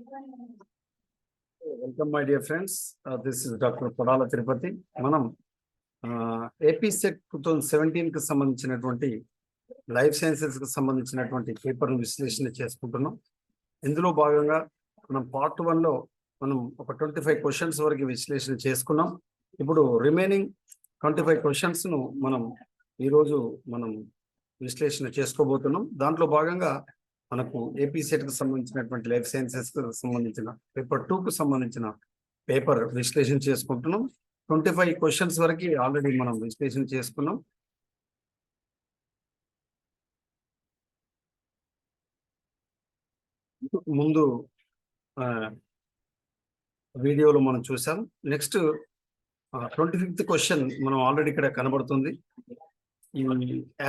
Welcome, my dear friends. This is Dr. Padala Tirupati. మనం AP set 2017 కి సంబంధించినటువంటి life sciences కి సంబంధించినటువంటి పేపర్ విశ్లేషణ చేసుకుంటున్నాం. ఇందులో భాగంగా మనం పార్ట్ 1 లో మనం ఒక 25 క్వశ్చన్స్ వరకు విశ్లేషణ చేసుకున్నాం. ఇప్పుడు రిమైనింగ్ 25 క్వశ్చన్స్ ను మనం ఈరోజు విశ్లేషణ చేసుకోబోతున్నాం. దాంట్లో భాగంగా మనకు ఏపీ సెట్ కి సంబంధించినటువంటి లైఫ్ సైన్సెస్ కి సంబంధించిన పేపర్ 2 కు సంబంధించిన పేపర్ విశ్లేషణ చేసుకుంటున్నాం. 25 క్వశ్చన్స్ వరకు ఆల్రెడీ మనం విశ్లేషణ చేసుకున్నాం. ముందు వీడియోలో మనం చూసాం. నెక్స్ట్ 25th క్వశ్చన్ మనం ఆల్రెడీ ఇక్కడ కనబడుతుంది. ఈ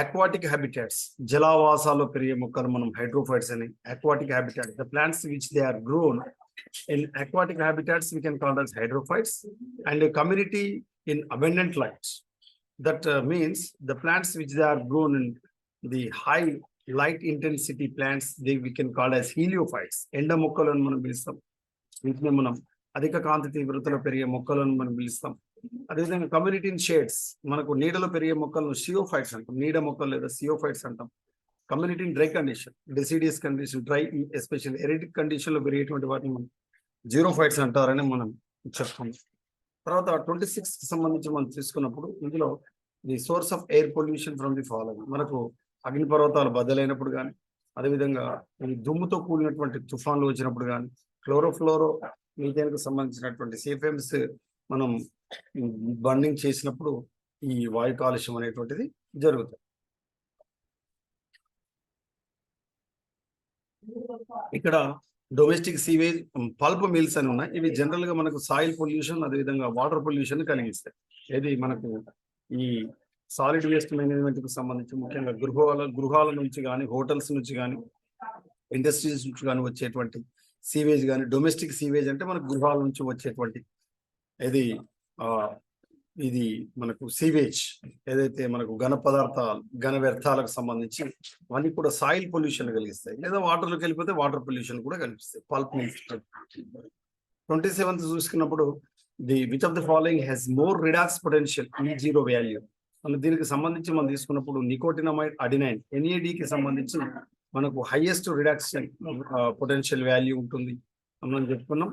aquatic habitats, జలావాసాల్లో పెరిగే మొక్కలు మనం హైడ్రోఫైట్స్ అని. aquatic habitats, the plants which they are grown in aquatic habitats we can call as hydrophytes, and a community in abundant light, that means the plants which they are grown in the high light intensity plants, we can call as heliophytes. ఎండ మొక్కలను మనం పిలుస్తాం. వీటిని మనం అధిక కాంతి తీవ్రతలో పెరిగే మొక్కలను మనం పిలుస్తాం. అదేవిధంగా కమ్యూనిటీ ఇన్ షేడ్స్, మనకు నీడలో పెరిగే మొక్కలను సియోఫైట్స్ అంటాం. నీడ మొక్కలు లేదా సియోఫైట్స్ అంటాం. Community in dry condition, deciduous condition, dry especially aridic condition లో పెరిగేటువంటి వాటిని మనం జీరోఫైట్స్ అంటారని మనం చెప్పుకున్నాం. తర్వాత 26 కి సంబంధించి మనం తీసుకున్నప్పుడు ఇందులో the source of air pollution from the following, మనకు అగ్నిపర్వతాలు బద్దలైనప్పుడు కానీ, అదేవిధంగా దుమ్ముతో కూడినటువంటి తుఫాన్లు వచ్చినప్పుడు కానీ, క్లోరోఫ్లోరో మీథేన్ కు సంబంధించినటువంటి సిఎఫ్ఎంస్ మనం బండింగ్ చేసినప్పుడు ఈ వాయు కాలుష్యం అనేటువంటిది జరుగుతుంది. ఇక్కడ డొమెస్టిక్ సీవేజ్, పల్ప్ మిల్స్ అని ఉన్నాయి. ఇవి జనరల్ గా మనకు సాయిల్ పొల్యూషన్, అదేవిధంగా వాటర్ పొల్యూషన్ కలిగిస్తాయి. ఇది మనకు ఈ సాలిడ్ వేస్ట్ మేనేజ్మెంట్ కు సంబంధించి ముఖ్యంగా గృహాల నుంచి కానీ, హోటల్స్ నుంచి కానీ, ఇండస్ట్రీస్ నుంచి కానీ వచ్చేటువంటి సీవేజ్ కానీ, డొమెస్టిక్ సీవేజ్ అంటే మనకు గృహాల నుంచి వచ్చేటువంటి ఇది మనకు సీవేజ్ ఏదైతే మనకు ఘన వ్యర్థాలకు సంబంధించి అవన్నీ కూడా సాయిల్ పొల్యూషన్ కలిగిస్తాయి, లేదా వాటర్లోకి వెళ్ళిపోతే వాటర్ పొల్యూషన్ కూడా కలిగిస్తాయి. Pulp mills. 27th చూసుకున్నప్పుడు which of the following has more redox potential E0 value. మనం దీనికి సంబంధించి మనం తీసుకున్నప్పుడు నికోటినమైడ్ అడినైన్ NAD కి సంబంధించి మనకు హైయెస్ట్ రిడాక్షన్ పొటెన్షియల్ వాల్యూ ఉంటుంది మనం చెప్పుకున్నాం.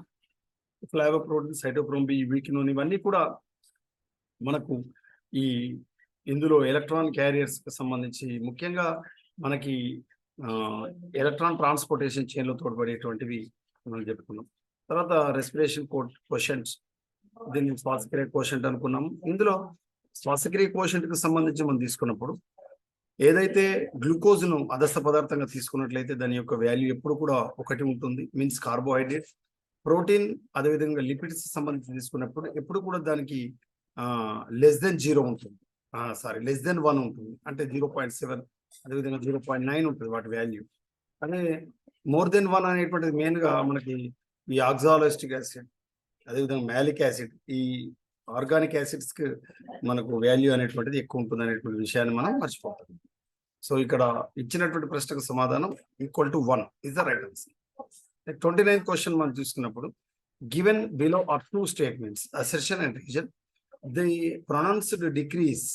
ఫ్లావోప్రోటీన్, సైటోక్రోమ్ బి, వీకినోన్ ఇవన్నీ కూడా మనకు ఇందులో ఎలక్ట్రాన్ క్యారియర్స్ కి సంబంధించి ముఖ్యంగా మనకి ఎలక్ట్రాన్ ట్రాన్స్పోర్టేషన్ చైన్ లో తోడ్పడేటువంటివి మనం చెప్పుకున్నాం. తర్వాత రెస్పిరేషన్ కోషెంట్స్, దీన్ని శ్వాసక్రియ కోషెంట్ అనుకున్నాము. ఇందులో శ్వాసక్రియ కోషెంట్ కి సంబంధించి మనం తీసుకున్నప్పుడు ఏదైతే గ్లూకోజ్ ను అదస్త పదార్థంగా తీసుకున్నట్లయితే దాని యొక్క వాల్యూ ఎప్పుడు కూడా 1 ఉంటుంది, మీన్స్ కార్బోహైడ్రేట్. ప్రోటీన్ అదేవిధంగా లిపిడ్స్ సంబంధించి తీసుకున్నప్పుడు ఎప్పుడు కూడా దానికి లెస్ దెన్ 0 ఉంటుంది, లెస్ దెన్ 1 ఉంటుంది, అంటే 0.7, అదేవిధంగా 0.9 ఉంటుంది వాటి వాల్యూ. అదే మోర్ దెన్ 1 అనేటువంటిది మెయిన్ గా మనకి ఈ ఆక్సాలోస్టిక్ యాసిడ్, అదేవిధంగా మ్యాలిక్ యాసిడ్, ఈ ఆర్గానిక్ యాసిడ్స్ కి మనకు వాల్యూ అనేటువంటిది ఎక్కువ ఉంటుంది అనేటువంటి విషయాన్ని మనం మర్చిపోతాం. సో ఇక్కడ ఇచ్చినటువంటి ప్రశ్నకు సమాధానం =1 is the right answer. 29th question మనం చూసుకున్నప్పుడు given below are 2 statements, assertion and reason. The pronounced decrease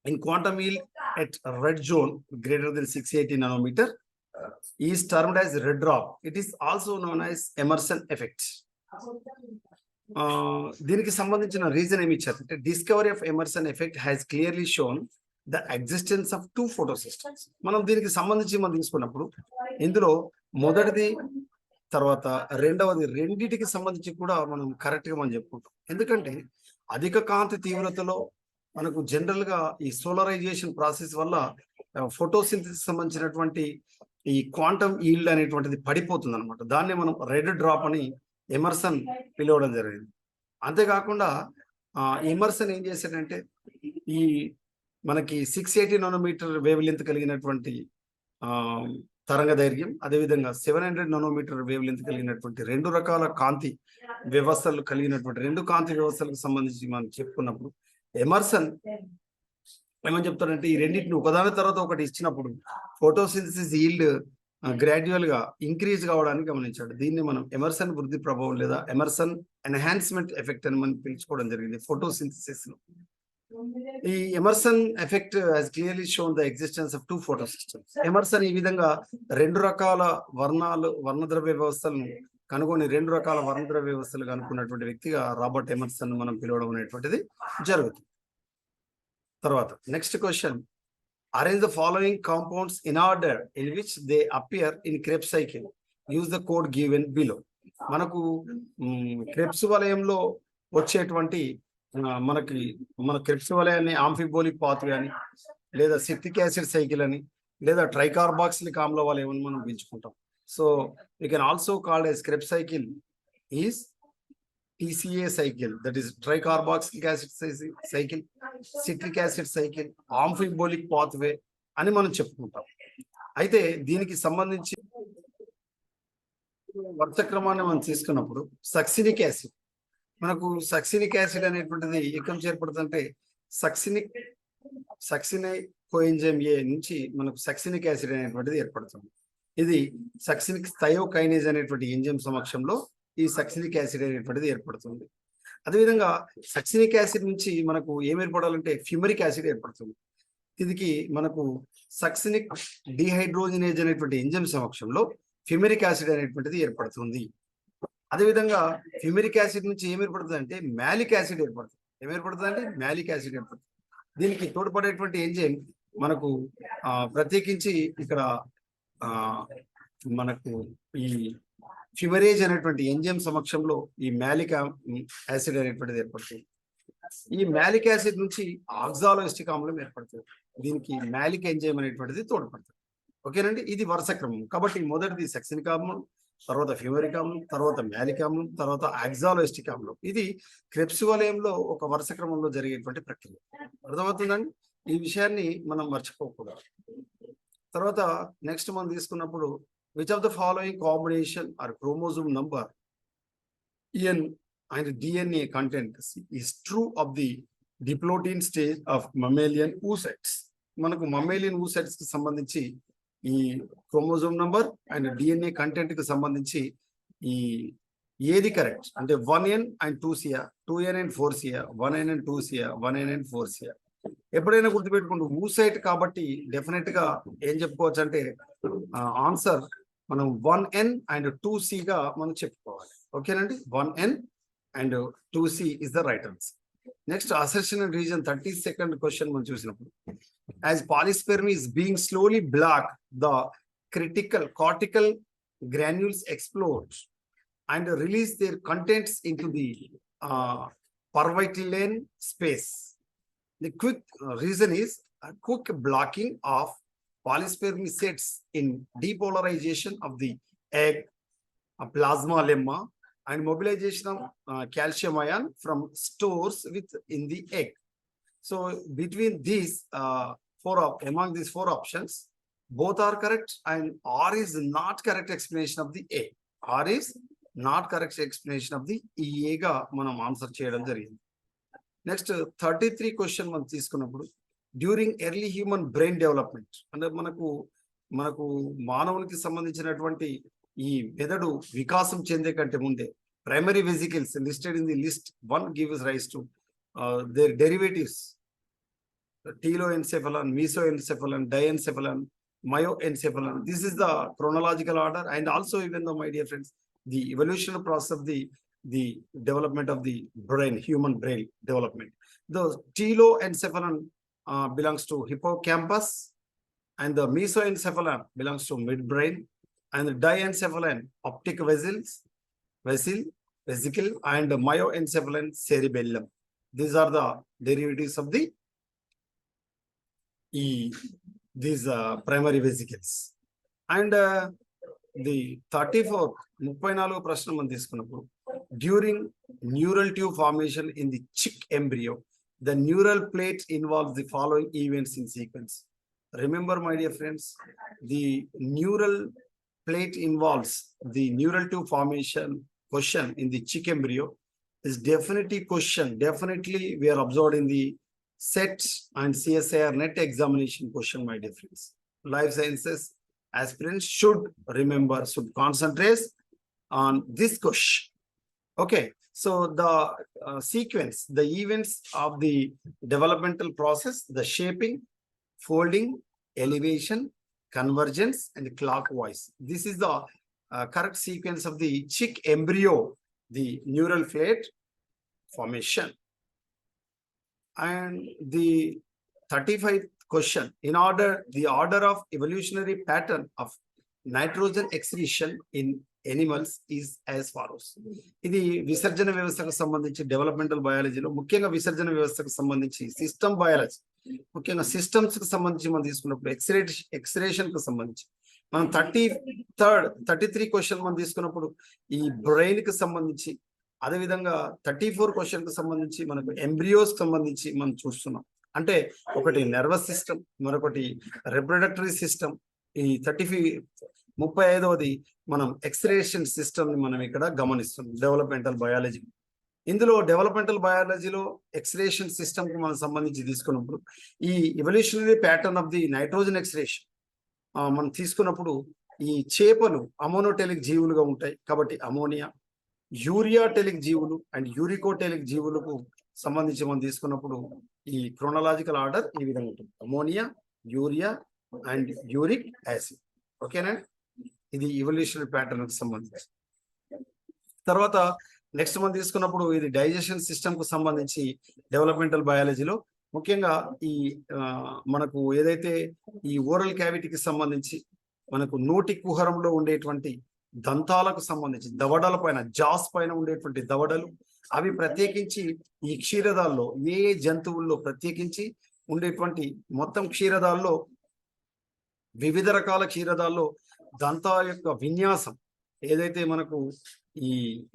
in quantum yield at red zone greater than 680 nanometer is termed as red drop. It is also known as Emerson effect. దీనికి సంబంధించిన reason ఏమి ఇచ్చారు అంటే, discovery of Emerson effect has clearly shown the existence of 2 photo systems. మనం దీనికి సంబంధించి మనం తీసుకున్నప్పుడు ఇందులో మొదటిది తర్వాత రెండవది రెండింటికి సంబంధించి కూడా మనం కరెక్ట్ గా మనం చెప్పుకుంటాం. ఎందుకంటే అధిక కాంతి తీవ్రతలో మనకు జనరల్ గా ఈ సోలరైజేషన్ ప్రాసెస్ వల్ల ఫోటోసింథసిస్ సంబంధించినటువంటి ఈ క్వాంటమ్ ఈల్డ్ అనేటువంటిది పడిపోతుంది అనమాట. దాన్ని మనం రెడ్ డ్రాప్ అని ఎమర్సన్ పిలవడం జరిగింది. అంతేకాకుండా ఎమర్సన్ ఏం చేశాడంటే ఈ మనకి 680 నానోమీటర్ వేవ్ లెంత్ కలిగినటువంటి తరంగ దైర్ఘ్యం, అదేవిధంగా 700 నానోమీటర్ వేవ్ లెంత్ కలిగినటువంటి 2 రకాల కాంతి వ్యవస్థలు కలిగినటువంటి 2 కాంతి వ్యవస్థలకు సంబంధించి మనం చెప్పుకున్నప్పుడు ఎమర్సన్ ఏమని చెప్తారంటే, ఈ రెండింటిని ఒకదాని తర్వాత ఒకటి ఇచ్చినప్పుడు ఫోటోసింథసిస్ ఈల్డ్ గ్రాడ్యువల్ గా ఇంక్రీజ్ కావడానికి గమనించాడు. దీన్ని మనం ఎమర్సన్ వృద్ధి ప్రభావం లేదా ఎమర్సన్ ఎన్హాన్స్మెంట్ ఎఫెక్ట్ అని మనం పిలుచుకోవడం జరిగింది ఫోటోసింథసిస్ లో. ఈ Emerson effect has clearly shown the existence of 2 photo systems. Emerson ఈ విధంగా 2 రకాల వర్ణద్రవ్య వ్యవస్థలను కనుగొని 2 రకాల వర్ణద్రవ్య వ్యవస్థలు కనుక్కున్నటువంటి వ్యక్తిగా రాబర్ట్ ఎమర్సన్ మనం పిలవడం అనేటువంటిది జరుగుతుంది. తర్వాత next question, arrange the following compounds in order in which they appear in Krebs cycle. Use the code given below. మనకు క్రెబ్స్ వలయంలో వచ్చేటువంటి మన క్రెబ్స్ వలయాన్ని ఆంఫిబోలిక్ పాత్వే అని, లేదా సిట్రిక్ యాసిడ్ సైకిల్ అని, లేదా ట్రైకార్బాక్సిలిక్ ఆమ్ల వలయం అని మనం పిలుచుకుంటాం. So we can also call as Krebs cycle is TCA cycle, that is tricarboxylic acid cycle, citric acid cycle, amphibolic pathway అని మనం చెప్పుకుంటాం. అయితే దీనికి సంబంధించి వర్త క్రమాన్ని మనం తీసుకున్నప్పుడు సక్సినిక్ యాసిడ్, మనకు సక్సినిక్ యాసిడ్ అనేటువంటిది ఎక్కడ చేర్పడుతుందంటే సక్సినై కోఎంజైమ్ ఏ నుంచి మనకు సక్సినిక్ యాసిడ్ అనేటువంటిది ఏర్పడుతుంది. ఇది సక్సినిక్ థయోకైనేజ్ అనేటువంటి ఎంజైమ్ సమక్షంలో ఈ సక్సినిక్ యాసిడ్ అనేటువంటిది ఏర్పడుతుంది. అదేవిధంగా సక్సినిక్ యాసిడ్ నుంచి మనకు ఏం ఏర్పడాలంటే ఫ్యూమరిక్ యాసిడ్ ఏర్పడుతుంది. దీనికి మనకు సక్సినిక్ డిహైడ్రోజినేజ్ అనేటువంటి ఎంజైమ్ సమక్షంలో ఫ్యూమరిక్ యాసిడ్ అనేటువంటిది ఏర్పడుతుంది. అదేవిధంగా ఫ్యూమరిక్ యాసిడ్ నుంచి ఏం ఏర్పడుతుంది అంటే మ్యాలిక్ యాసిడ్ ఏర్పడుతుంది. ఏం ఏర్పడుతుంది అంటే మ్యాలిక్ యాసిడ్ ఏర్పడుతుంది. దీనికి తోడ్పడేటువంటి ఎంజైమ్ మనకు ప్రత్యేకించి ఇక్కడ మనకు ఈ ఫ్యూమరేజ్ అనేటువంటి ఎంజైమ్ సమక్షంలో ఈ మ్యాలిక్ యాసిడ్ అనేటువంటిది ఏర్పడుతుంది. ఈ మ్యాలిక్ యాసిడ్ నుంచి ఆక్సాలోఎస్టిక్ ఆమ్లం ఏర్పడుతుంది. దీనికి మ్యాలిక్ ఎంజైమ్ అనేటువంటిది తోడ్పడుతుంది. ఓకేనండి, ఇది వరుస క్రమం. కాబట్టి మొదటిది సక్సినిక్ ఆమ్లం, తర్వాత ఫ్యూమరిక్ ఆమ్లం, తర్వాత మ్యాలిక్ ఆమ్లం, తర్వాత ఆక్సాలోఎస్టిక్ ఆమ్లం. ఇది క్రెబ్స్ వలయంలో ఒక వరుస క్రమంలో జరిగేటువంటి ప్రక్రియ. అర్థమవుతుందండి? ఈ విషయాన్ని మనం మర్చిపోకూడదు. తర్వాత నెక్స్ట్ మనం తీసుకున్నప్పుడు which of the following combination or chromosome number EN and DNA content is true of the diplotin stage of mammalian oocytes? మనకు mammalian oocytes కి సంబంధించి ఈ chromosome number and DNA content కి సంబంధించి ఈ ఏది కరెక్ట్ అంటే 1N and 2CA, 2N and 4CA, 1N and 2CA, 1N and 4CA. ఎప్పుడైనా గుర్తుపెట్టుకుంటూ ఊసైట్ కాబట్టి డెఫినెట్ గా ఏం చెప్పుకోవచ్చు అంటే ఆన్సర్ మనం 1N and 2C గా మనం చెప్పుకోవాలి. ఓకేనండి, 1N and 2C is the right answer. Next assertion and reason 32nd question మనం చూసినప్పుడు, as polysperm is being slowly block the cortical granules explode and release their contents in to the perivitelline space. The quick reason is a quick blocking of polyspermicides in depolarization of the egg, plasma lemma, and mobilization of calcium ion from stores within the egg. So between these among these 4 options, both are correct and R is not correct explanation of the A. R is not correct explanation of the EA ga manam answer cheyadam jarigindi. Next 33 question మనం తీసుకున్నప్పుడు, during early human brain development అంటే మనకు మానవునికి సంబంధించినటువంటి ఈ మెదడు వికాసం చెందే కంటే ముందే primary vesicles listed in the list 1 gives rise to their derivatives telencephalon, mesencephalon, diencephalon, myelencephalon. This is the chronological order and also even though my dear friends the evolutionary process of the development of the brain, human brain development. The teloencephalon belongs to hippocampus and the mesoencephalon belongs to midbrain and the diencephalon optic vesicle and myoencephalon cerebellum. These are the derivatives of these primary vesicles. And the 34th ప్రశ్న మనం తీసుకున్నప్పుడు, during neural tube formation in the chick embryo, the neural plate involves the following events in sequence. Remember, my dear friends, the neural plate involves the neural tube formation question in the chick embryo is definitely we are observed in the SET and CSIR net examination question, my dear friends. Life sciences aspirants should remember, should concentrate on this question. Okay, so the sequence, the events of the developmental process, the shaping, folding, elevation, convergence, and clockwise. This is the correct sequence of the chick embryo, the neural plate formation. And the 35th question, the order of evolutionary pattern of nitrogen excretion in animals is as follows. ఇది విసర్జన వ్యవస్థకు సంబంధించి developmental బయాలజీలో ముఖ్యంగా విసర్జన వ్యవస్థకు సంబంధించి system biology, ముఖ్యంగా systems కు సంబంధించి మనం తీసుకున్నప్పుడు ఎక్స్రేషన్ కు సంబంధించి మనం 33 క్వశ్చన్ మనం తీసుకున్నప్పుడు ఈ బ్రెయిన్ కి సంబంధించి, అదేవిధంగా 34 క్వశ్చన్ కు సంబంధించి మనకు ఎంబ్రియోస్ సంబంధించి మనం చూస్తున్నాం. అంటే ఒకటి నర్వస్ సిస్టమ్, మరొకటి రిప్రొడక్టరీ సిస్టమ్. ఈ 35వది మనం ఎక్స్రేషన్ సిస్టమ్ ని మనం ఇక్కడ గమనిస్తున్నాం డెవలప్మెంటల్ బయాలజీ. ఇందులో డెవలప్మెంటల్ బయాలజీలో ఎక్స్రేషన్ సిస్టమ్ కు మనం సంబంధించి తీసుకున్నప్పుడు ఈ evolutionary pattern of the nitrogen excretion మనం తీసుకున్నప్పుడు ఈ చేపలు అమోనోటెలిక్ జీవులుగా ఉంటాయి కాబట్టి అమోనియా, యూరియాటెలిక్ జీవులు అండ్ యూరికోటెలిక్ జీవులకు సంబంధించి మనం తీసుకున్నప్పుడు ఈ క్రోనలాజికల్ ఆర్డర్ ఈ విధంగా ఉంటుంది: ammonia, urea and uric acid. ఓకేనా, ఇది ఎవల్యూషనరీ ప్యాటర్న్ కు సంబంధించి. తర్వాత నెక్స్ట్ మనం తీసుకున్నప్పుడు ఇది డైజెషన్ సిస్టమ్ కు సంబంధించి డెవలప్మెంటల్ బయాలజీలో ముఖ్యంగా ఈ మనకు ఏదైతే ఈ ఓరల్ క్యావిటీకి సంబంధించి మనకు నోటి కుహరంలో ఉండేటువంటి దంతాలకు సంబంధించి దవడల పైన, జాస్ పైన ఉండేటువంటి దవడలు, అవి ప్రత్యేకించి ఈ క్షీరదాల్లో ఏ జంతువుల్లో ప్రత్యేకించి ఉండేటువంటి మొత్తం క్షీరదాల్లో వివిధ రకాల క్షీరదాల్లో దంతాల యొక్క విన్యాసం ఏదైతే మనకు ఈ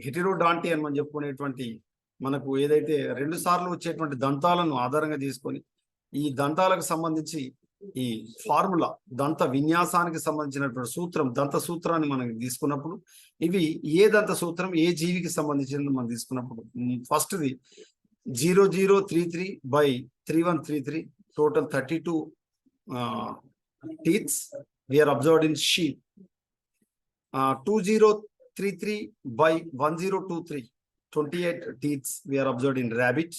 హెటిరోడాంటి అని మనం చెప్పుకునేటువంటి మనకు ఏదైతే 2 సార్లు వచ్చేటువంటి దంతాలను ఆధారంగా తీసుకొని ఈ దంతాలకు సంబంధించి ఈ ఫార్ములా, దంత విన్యాసానికి సంబంధించినటువంటి సూత్రం, దంత సూత్రాన్ని మనం తీసుకున్నప్పుడు ఇవి ఏ దంత సూత్రం ఏ జీవికి సంబంధించినది మనం తీసుకున్నప్పుడు ఫస్ట్ది 0033/3133 total 32 teeths we are observed in sheep. 2033/1023 28 teeths we are observed in rabbit.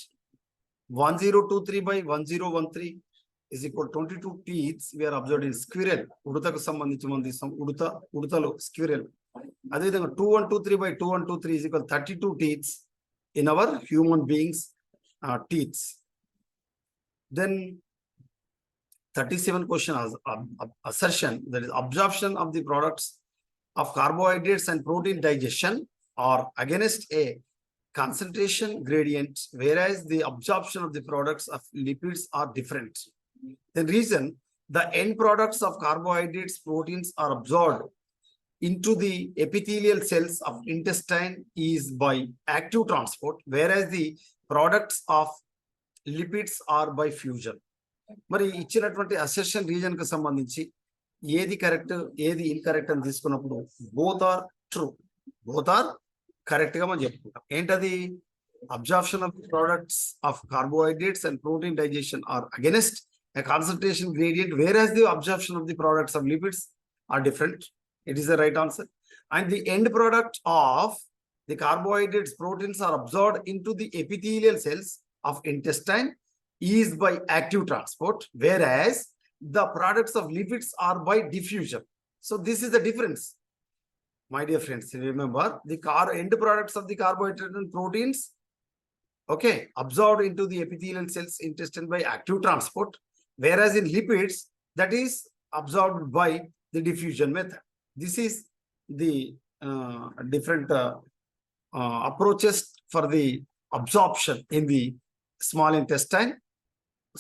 1023/1013 is equal to 22 teeths we are observed in squirrel. ఉడతకు సంబంధించి మనం తీస్తాం ఉడతలో స్క్విరెల్. అదేవిధంగా 2123/2123 is equal to 32 teeths in our human beings teeths. Then 37 question assertion, that is absorption of the products of carbohydrates and protein digestion are against a concentration gradient, whereas the absorption of the products of lipids are different. The reason the end products of carbohydrates, proteins are absorbed into the epithelial cells of intestine is by active transport, whereas the products of lipids are by fusion. మరి ఇచ్చినటువంటి assertion reason కు సంబంధించి ఏది correct ఏది incorrect అని తీసుకున్నప్పుడు both are true, both are correct గా మనం చెప్పుకుంటాం. ఏంటది? Absorption of products of carbohydrates and protein digestion are against a concentration gradient, whereas the absorption of the products of lipids are different. It is the right answer. And the end product of the carbohydrates, proteins are absorbed into the epithelial cells of intestine is by active transport, whereas the products of lipids are by diffusion. So this is the difference, my dear friends. Remember, the end products of the carbohydrates and proteins, okay, absorbed into the epithelial cells intestine by active transport, whereas in lipids that is absorbed by the diffusion method. This is the different approaches for the absorption in the small intestine.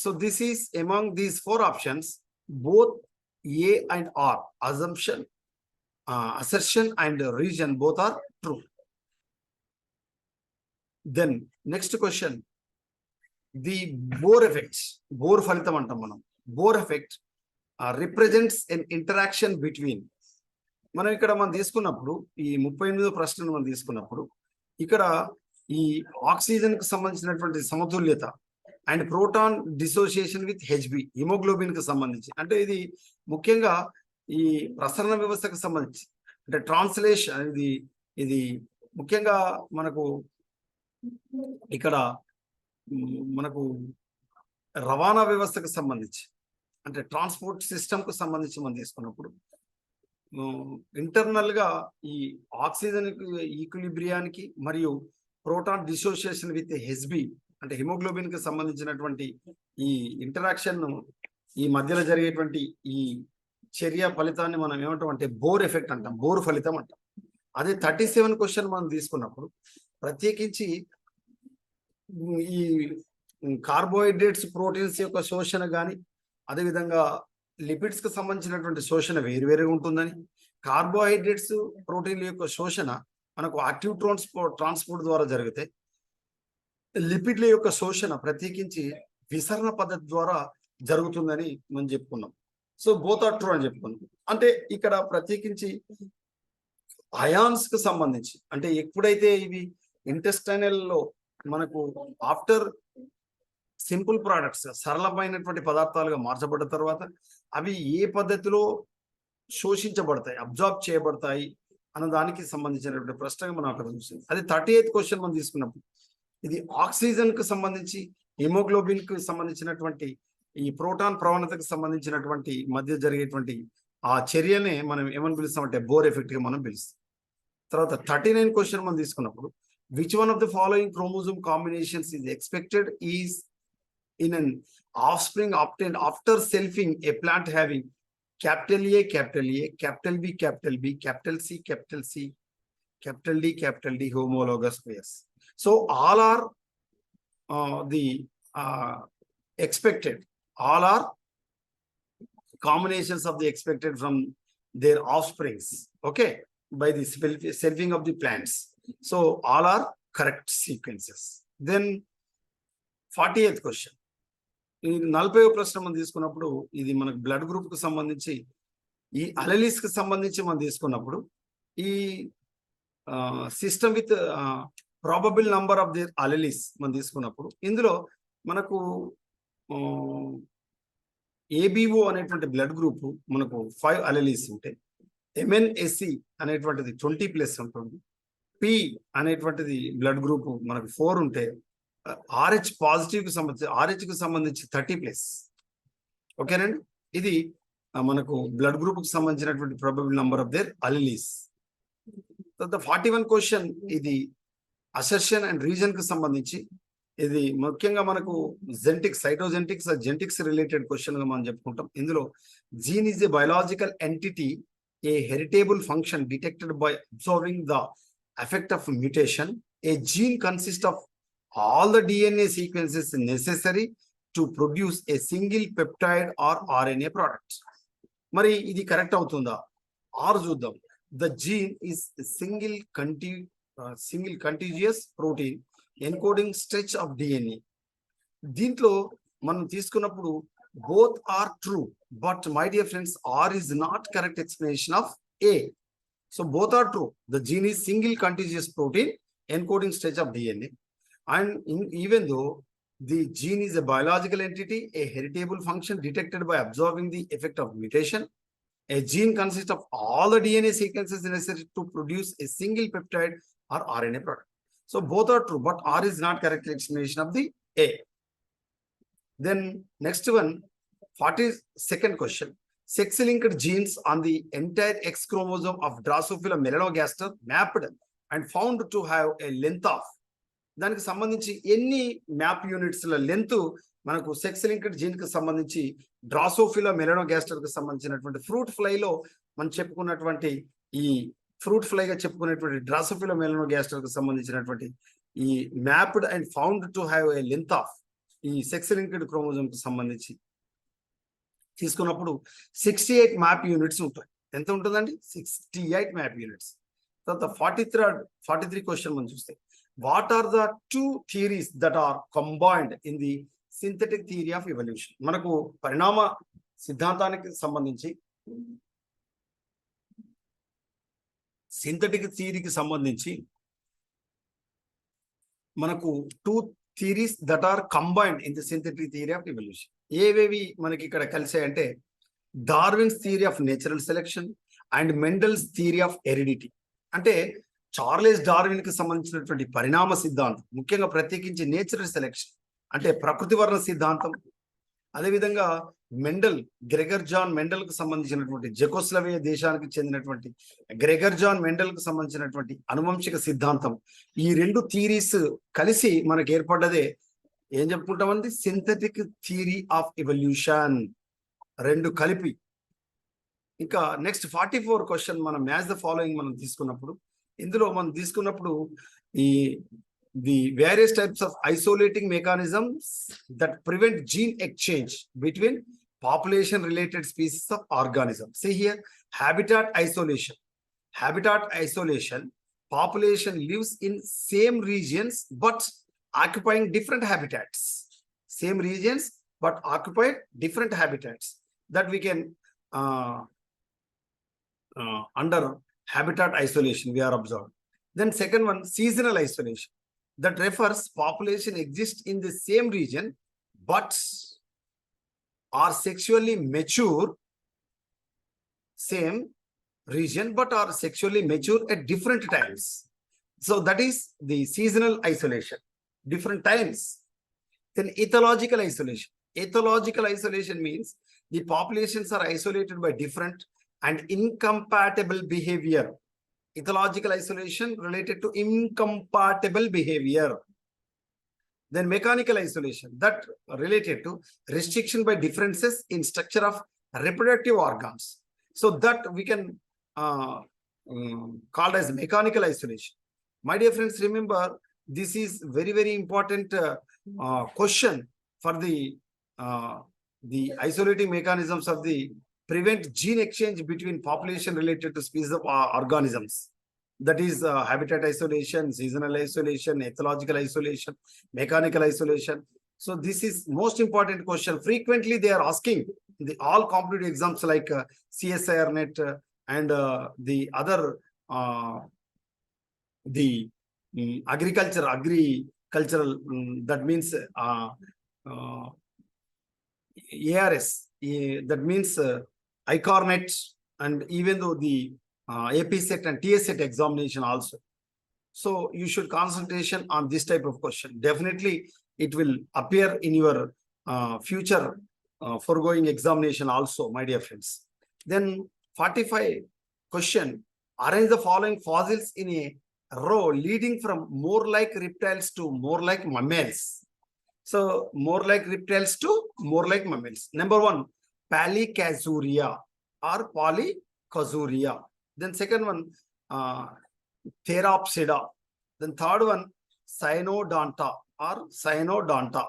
So this is among these 4 options, both A and R, assumption, assertion and region, both are true. Then next question, the Bohr effect, Bohr ఫలితం అంటాం మనం. Bohr effect represents an interaction between, మనం ఇక్కడ మనం తీసుకున్నప్పుడు ఈ 38వ ప్రశ్నను మనం తీసుకున్నప్పుడు ఇక్కడ ఈ ఆక్సిజన్ కు సంబంధించినటువంటి సమతుల్యత and proton dissociation with HB, haemoglobin కు సంబంధించి, అంటే ఇది ముఖ్యంగా ఈ ప్రసరణ వ్యవస్థకు సంబంధించి అంటే ట్రాన్స్లేషన్ ఇది ఇది ముఖ్యంగా మనకు ఇక్కడ మనకు రవాణా వ్యవస్థకు సంబంధించి అంటే ట్రాన్స్పోర్ట్ సిస్టమ్ కు సంబంధించి మనం తీసుకున్నప్పుడు ఇంటర్నల్ గా ఈ ఆక్సిజన్ ఈక్విలిబ్రియానికి మరియు ప్రోటాన్ డిసోసియేషన్ విత్ హెచ్బి అంటే హిమోగ్లోబిన్ కి సంబంధించినటువంటి ఈ ఇంటరాక్షన్ ఈ మధ్యలో జరిగేటువంటి ఈ చర్య ఫలితాన్ని మనం ఏమంటాం అంటే బోర్ ఎఫెక్ట్ అంటాం, బోర్ ఫలితం అంటాం. అదే 37 క్వశ్చన్ మనం తీసుకున్నప్పుడు ప్రత్యేకించి ఈ కార్బోహైడ్రేట్స్ ప్రోటీన్స్ యొక్క శోషణ కానీ అదేవిధంగా లిపిడ్స్ కి సంబంధించినటువంటి శోషణ వేరువేరుగా ఉంటుందని, కార్బోహైడ్రేట్స్ ప్రోటీన్ల యొక్క శోషణ మనకు యాక్టివ్ ట్రాన్స్పోర్ట్ ద్వారా జరిగితే లిపిడ్ల యొక్క శోషణ ప్రత్యేకించి విసరణ పద్ధతి ద్వారా జరుగుతుందని మనం చెప్పుకున్నాం. సో బోత్ ఆర్ ట్రూ అని చెప్పుకున్నాం. అంటే ఇక్కడ ప్రత్యేకించి అయాన్స్ కు సంబంధించి అంటే ఎప్పుడైతే ఇవి ఇంటెస్టైనల్ లో మనకు ఆఫ్టర్ సింపుల్ ప్రోడక్ట్స్ సరళమైనటువంటి పదార్థాలుగా మార్చబడ్డ తర్వాత అవి ఏ పద్ధతిలో శోషించబడతాయి, అబ్జార్బ్ చేయబడతాయి అన్న దానికి సంబంధించినటువంటి ప్రశ్నగా మనం అక్కడ చూసింది. అది 38th క్వశ్చన్ మనం తీసుకున్నప్పుడు ఇది ఆక్సిజన్ కు సంబంధించి హిమోగ్లోబిన్ కు సంబంధించినటువంటి ఈ ప్రోటాన్ ప్రవణతకు సంబంధించినటువంటి మధ్య జరిగేటువంటి ఆ చర్యనే మనం ఏమని పిలుస్తామంటే బోర్ ఎఫెక్ట్ గా మనం పిలుస్తాం. తర్వాత 39 క్వశ్చన్ మనం తీసుకున్నప్పుడు which one of the following chromosome combinations is expected is in an offspring obtained after selfing a plant having capital A, capital A, capital B, capital B, capital C, capital C, capital D homologous pairs. So all are the expected, all are combinations of the expected from their offsprings, okay, by the selfing of the plants. So all are correct sequences. Then 40th question. ఈ 40వ ప్రశ్న మనం తీసుకున్నప్పుడు ఇది మనకు blood group కు సంబంధించి ఈ అలెలిస్ కి సంబంధించి మనం తీసుకున్నప్పుడు ఈ system with probable number of the alleles మనం తీసుకున్నప్పుడు ఇందులో మనకు ఏబిఓ అనేటువంటి బ్లడ్ గ్రూప్ మనకు 5 అలెలిస్ ఉంటాయి. ఎంఎన్ఎస్సి అనేటువంటిది 20+ ఉంటుంది. పి అనేటువంటిది బ్లడ్ గ్రూప్ మనకు 4 ఉంటే RH పాజిటివ్ కి సంబంధించి RH కి సంబంధించి 30+. ఓకేనండి, ఇది మనకు బ్లడ్ గ్రూప్ కి సంబంధించినటువంటి ప్రాబబుల్ నంబర్ ఆఫ్ దేర్ అలెలీస్. తర్వాత 41 క్వశ్చన్ ఇది అసెర్షన్ అండ్ రీజన్ కి సంబంధించి ఇది ముఖ్యంగా మనకు జెనెటిక్స్ రిలేటెడ్ క్వశ్చన్ గా మనం చెప్పుకుంటాం. ఇందులో gene is a biological entity, a heritable function detected by observing the effect of mutation. A gene consist of all the DNA sequences necessary to produce a single peptide or RNA product. మరి ఇది correct అవుతుందా are చూద్దాం. The gene is a single contiguous protein encoding stretch of DNA. దీంట్లో మనం తీసుకున్నప్పుడు both are true, but my dear friends, R is not correct explanation of A. So both are true. The gene is single contiguous protein encoding stretch of DNA. And even though the gene is a biological entity, a heritable function detected by observing the effect of mutation, a gene consists of all the DNA sequences necessary to produce a single peptide or RNA product. So both are true, but R is not correct explanation of the A. Then next one, 42nd question. Sex-linked genes on the entire X chromosome of Drosophila melanogaster mapped and found to have a length of, దానికి సంబంధించి ఎన్ని map units length మనకు sex linked gene కి సంబంధించి Drosophila melanogaster కి సంబంధించినటువంటి fruit ఫ్లైలో మనం చెప్పుకున్నటువంటి ఈ ఫ్రూట్ ఫ్లైగా చెప్పుకునేటువంటి డ్రాసోఫిలా మెలనోగాస్టర్ కి సంబంధించినటువంటి ఈ mapped and found to have a length of ఈ సెక్స్ లింక్డ్ క్రోమోజోమ్ కి సంబంధించి తీసుకున్నప్పుడు 68 మ్యాప్ యూనిట్స్ ఉంటాయి. ఎంత ఉంటుందండి? 68 మ్యాప్ యూనిట్స్. తర్వాత 43 క్వశ్చన్ మనం చూస్తే what are the two theories that are combined in the synthetic theory of evolution? మనకు పరిణామ సిద్ధాంతానికి సంబంధించి సింథటిక్ థియరీకి సంబంధించి మనకు 2 theories that are combined in the synthetic theory of evolution. ఏవేవి మనకి ఇక్కడ కలిసాయంటే Darwin's theory of natural selection and Mendel's theory of heredity. అంటే చార్లెస్ డార్విన్ కి సంబంధించినటువంటి పరిణామ సిద్ధాంతం, ముఖ్యంగా ప్రత్యేకించి నేచురల్ సెలెక్షన్ అంటే ప్రకృతి వర్ణ సిద్ధాంతం, అదేవిధంగా మెండల్, గ్రెగర్ జాన్ మెండల్ కు సంబంధించినటువంటి జెకోస్లవేనియా దేశానికి చెందినటువంటి గ్రెగర్ జాన్ మెండల్ కు సంబంధించినటువంటి అనువంశిక సిద్ధాంతం, ఈ రెండు థియరీస్ కలిసి మనకు ఏర్పడ్డదే ఏం చెప్పుకుంటామండి, సింథటిక్ థియరీ ఆఫ్ ఎవల్యూషన్. రెండు కలిపి. ఇంకా నెక్స్ట్ 44 క్వశ్చన్ మనం మ్యాచ్ ద ఫాలోయింగ్ మనం తీసుకున్నప్పుడు, ఇందులో మనం తీసుకున్నప్పుడు ఈ the various types of isolating mechanisms that prevent gene exchange between population related species of organisms. See here, habitat isolation. Habitat isolation, population lives in same regions but occupying different habitats. Same regions but occupied different habitats. That we can under habitat isolation we are observed. Then second one, seasonal isolation. That refers population exists in the same region but are sexually mature, same region but are sexually mature at different times. So that is the seasonal isolation, different times. Then ethological isolation. Ethological isolation means the populations are isolated by different and incompatible behavior. Ethological isolation related to incompatible behavior. Then mechanical isolation, that related to restriction by differences in structure of reproductive organs. So that we can called as mechanical isolation. My dear friends, remember this is very important question for the isolating mechanisms of the prevent gene exchange between population related to species of organisms. That is habitat isolation, seasonal isolation, ethological isolation, mechanical isolation. So this is most important question. Frequently they are asking the all competitive exams like CSIR net and the other the agricultural that means ARS, that means ICARNet, and even though the APSET and TSET examination also. So you should concentration on this type of question. Definitely it will appear in your future foregoing examination also, my dear friends. Then 45 question, arrange the following fossils in a row leading from more like reptiles to more like mammals. So more like reptiles to more like mammals. Number one, Palicazuria or Polycazuria. Then second one, Therapsida. Then third one, Cyanodonta or Cyanodonta.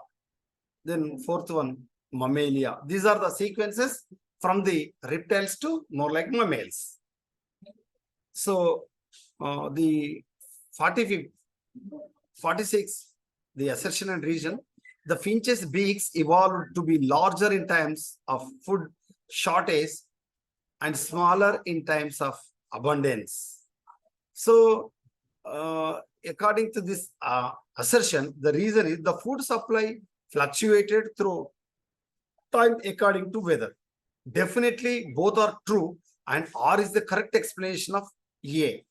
Then fourth one, Mammalia. These are the sequences from the reptiles to more like mammals. So the 45th, 46, the assertion and reason. The finch's beaks evolved to be larger in times of food shortage and smaller in times of abundance. So according to this assertion, the reason is the food supply fluctuated through time according to weather. Definitely both are true and R is the correct explanation of A.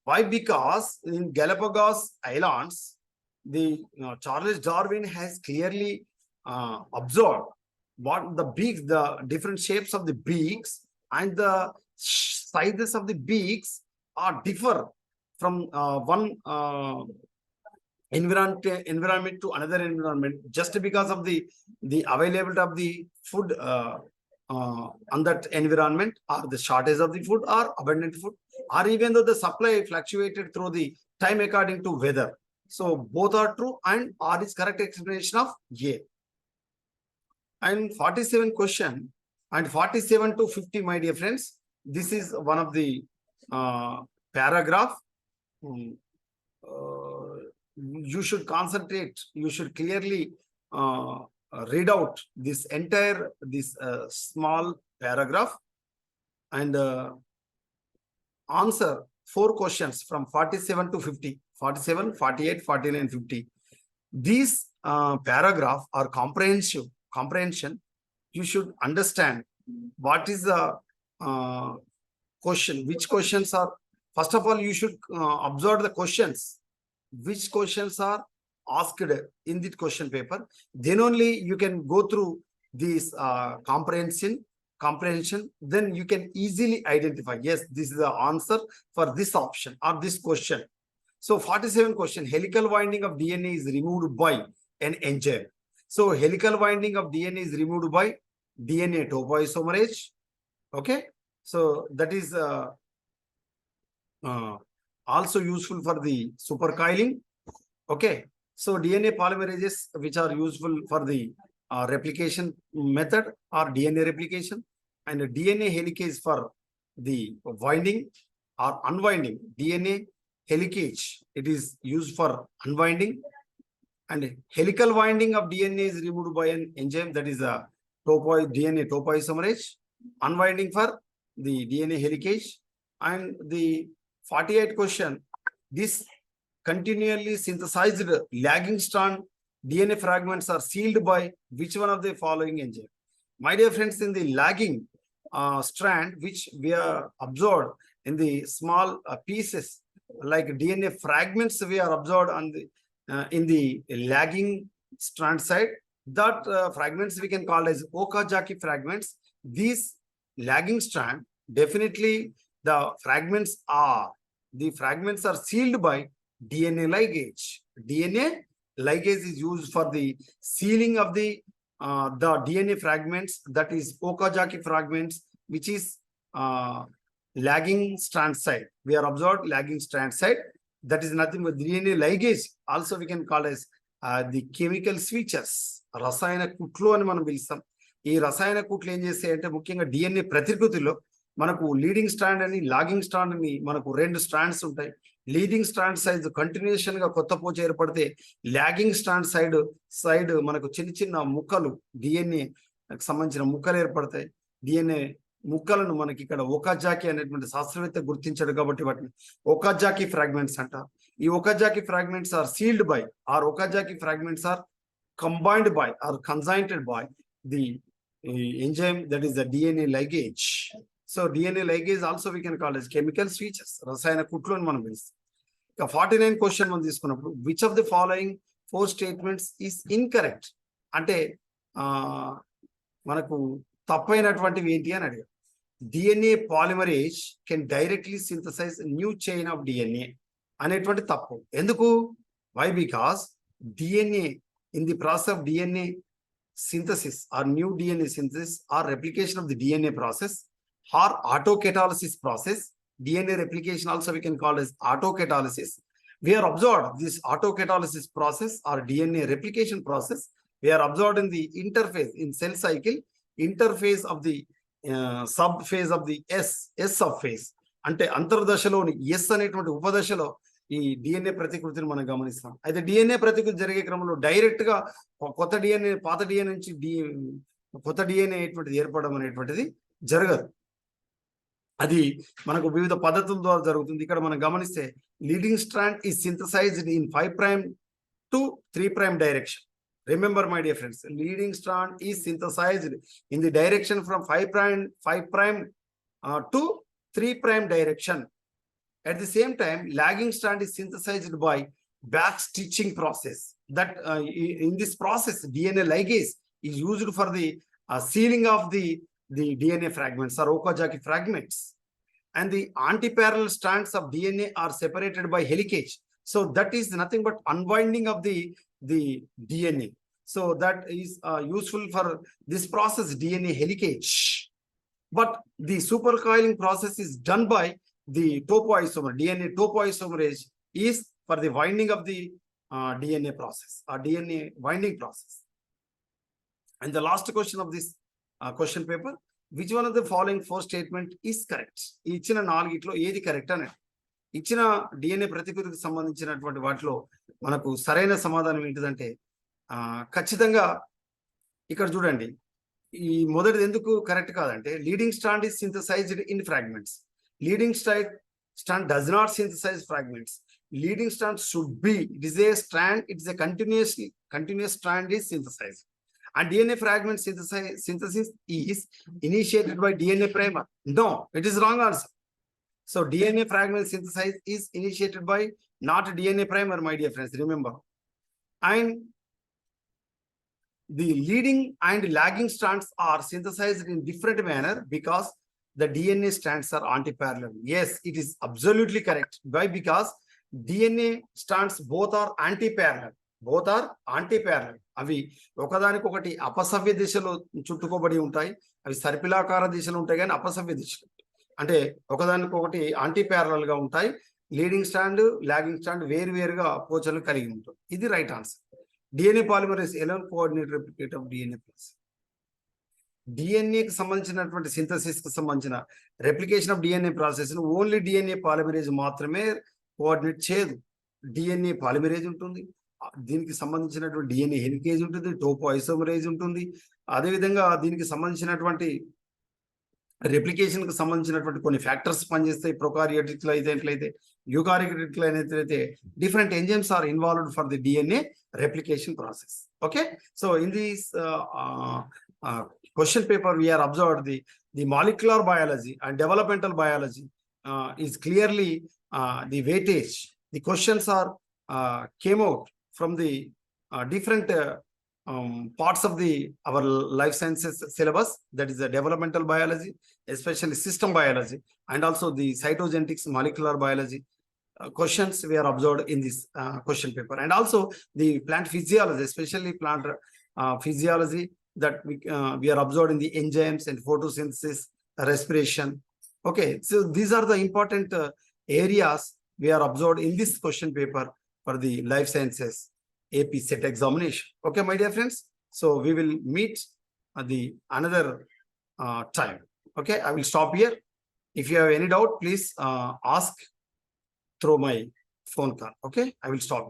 Why? Because in Galapagos Islands, the Charles Darwin has clearly observed what the beaks, the different shapes of the beaks and the sizes of the beaks are differ from one environment to another environment, just because of the availability of the food on that environment, or the shortage of the food or abundant food, or even though the supply fluctuated through the time according to weather. So both are true and R is correct explanation of A. And 47 question and 47 to 50, my dear friends, this is one of the paragraph. You should concentrate, you should clearly read out this entire small paragraph and answer 4 questions from 47 to 50. 47, 48, 49, 50. These paragraph are comprehension. You should understand what is the question, which questions are, first of all you should observe the questions, which questions are asked in the question paper, then only you can go through this comprehension, then you can easily identify, yes, this is the answer for this option or this question. So 47 question, helical winding of DNA is removed by an enzyme. So helical winding of DNA is removed by DNA topoisomerase. Okay, so that is also useful for the supercoiling. Okay, so DNA polymerases which are useful for the replication method or DNA replication, and DNA helicase for the winding or unwinding. DNA helicase, it is used for unwinding, and helical winding of DNA is removed by an enzyme, that is a DNA topoisomerase. Unwinding for the DNA helicase. And the 48 question, this continually synthesized lagging strand DNA fragments are sealed by which one of the following enzyme? My dear friends, in the lagging strand, which we are absorbed in the small pieces like DNA fragments, we are absorbed on the in the lagging strand side. That fragments we can call as Okazaki fragments. These lagging strand, definitely the fragments are sealed by DNA ligase. DNA ligase is used for the sealing of the DNA fragments, that is Okazaki fragments, which is lagging strand side. We are observed lagging strand side. That is nothing but DNA ligase. Also we can call as the chemical switches. రసాయన కుట్లు అని మనం పిలుస్తాం. ఈ రసాయన కుట్లు ఏం చేస్తాయి అంటే ముఖ్యంగా డిఎన్ఏ ప్రతికృతిలో మనకు లీడింగ్ స్ట్రాండ్ అని లాగింగ్ స్ట్రాండ్ అని మనకు రెండు స్ట్రాండ్స్ ఉంటాయి. లీడింగ్ స్ట్రాండ్ సైజ్ కంటిన్యూషన్ గా కొత్త పోచ ఏర్పడితే లాగింగ్ స్ట్రాండ్ సైడ్ మనకు చిన్న చిన్న ముక్కలు డిఎన్ఏ సంబంధించిన ముక్కలు ఏర్పడతాయి. డిఎన్ఏ ముక్కలను మనకి ఇక్కడ ఒకాజాకి అనేటువంటి శాస్త్రవేత్త గుర్తించాడు కాబట్టి వాటిని ఒకాజాకి ఫ్రాగ్మెంట్స్ అంటారు. ఈ Okazaki fragments are sealed by or Okazaki fragments are combined by or conjoined by the enzyme, that is the DNA ligase. So DNA ligase also we can call as chemical switches. రసాయన కుట్లు అని మనం పిలుస్తాం. ఇక 49 question మనం తీసుకున్నప్పుడు which of the following 4 statements is incorrect అంటే మనకు తప్పైనటువంటివి ఏంటి అని అడిగారు. DNA polymerase can directly synthesize a new chain of DNA అనేటువంటి తప్పు. ఎందుకు? Why? Because DNA in the process of DNA synthesis or new DNA synthesis or replication of the DNA process or autocatalysis process, DNA replication also we can call as autocatalysis. We are observed this autocatalysis process or DNA replication process. We are observed in the interphase in cell cycle, interphase of the subphase of the S subphase. అంటే అంతర్దశలోని S అనేటువంటి ఉపదశలో ఈ DNA ప్రతికృతిని మనం గమనిస్తాం. అయితే DNA ప్రతికృతి జరిగే క్రమంలో direct గా కొత్త డిఎన్ఏ పాత డిఎన్ఏ నుంచి కొత్త డిఎన్ఏ అనేటువంటిది ఏర్పడడం అనేటువంటిది జరగదు. అది మనకు వివిధ పద్ధతుల ద్వారా జరుగుతుంది. ఇక్కడ మనం గమనిస్తే leading strand is synthesised in 5' to 3' direction. Remember my dear friends, leading strand is synthesized in the direction from 5' to 3' direction. At the same time, lagging strand is synthesized by back stitching process. That in this process, DNA ligase is used for the sealing of the DNA fragments or Okazaki fragments. And the antiparallel strands of DNA are separated by helicase. So that is nothing but unwinding of the DNA. So that is useful for this process, DNA helicase. But the supercoiling process is done by the topoisomerase. DNA topoisomerase is for the winding of the DNA process or DNA winding process. And the last question of this question paper, which one of the following 4 statement is correct? ఇచ్చిన 4 ఏది correct అని ఇచ్చిన DNA ప్రతికృతికి సంబంధించినటువంటి వాటిలో మనకు సరైన సమాధానం ఏంటిదంటే ఖచ్చితంగా ఇక్కడ చూడండి, ఈ మొదటిది ఎందుకు కరెక్ట్ కాదంటే leading strand is synthesised in fragments. Leading strand does not synthesize fragments. Leading strand should be, it is a strand, it is a continuous strand is synthesized. And DNA fragment synthesis is initiated by DNA primer. No, it is wrong answer. So DNA fragment synthesis is initiated by not DNA primer, my dear friends, remember. And the leading and lagging strands are synthesized in different manner because the DNA strands are anti-parallel. Yes, it is absolutely correct. Why? Because DNA strands both are anti-parallel. Both are anti-parallel. అవి ఒకదానికొకటి అపసవ్య దిశలో చుట్టుకోబడి ఉంటాయి. అవి సర్పిలాకార దిశలో ఉంటాయి కానీ అపసవ్య దిశలో అంటే ఒకదానికొకటి యాంటీ ప్యారలల్ గా ఉంటాయి. లీడింగ్ స్టాండ్ లాగింగ్ స్టాండ్ వేరువేరుగా పోచలు కలిగి ఉంటుంది. ఇది right answer. DNA polymerase alone coordinate replicate of DNA plus. డిఎన్ఏకి సంబంధించినటువంటి సింథసిస్ కి సంబంధించిన రెప్లికేషన్ ఆఫ్ డిఎన్ఏ ప్రాసెస్ ను ఓన్లీ డిఎన్ఏ పాలిమరేజ్ మాత్రమే కోఆర్డినేట్ చేయదు. డిఎన్ఏ పాలిమరేజ్ ఉంటుంది, దీనికి సంబంధించినటువంటి డిఎన్ఏ హెలికేజ్ ఉంటుంది, టోపో ఐసోమరేజ్ ఉంటుంది. అదేవిధంగా దీనికి సంబంధించినటువంటి రెప్లికేషన్ కి సంబంధించినటువంటి కొన్ని ఫ్యాక్టర్స్ పనిచేస్తాయి. ప్రొకారియోటిక్ లో అయితే ఎట్లయితే యూకారియోటిక్ లో అయితే different enzymes are involved for the DNA replication process. Okay, so in this question paper we are observed the molecular biology and developmental biology is clearly the weightage. The questions are came out from the different parts of our life sciences syllabus, that is the developmental biology, especially system biology, and also the cytogenetics, molecular biology questions we are observed in this question paper, and also the plant physiology, especially plant physiology, that we are observed in the enzymes and photosynthesis, respiration. Okay, so these are the important areas we are observed in this question paper for the life sciences AP set examination. Okay, my dear friends, so we will meet at the another time. Okay, I will stop here. If you have any doubt, please ask through my phone call. Okay, I will stop.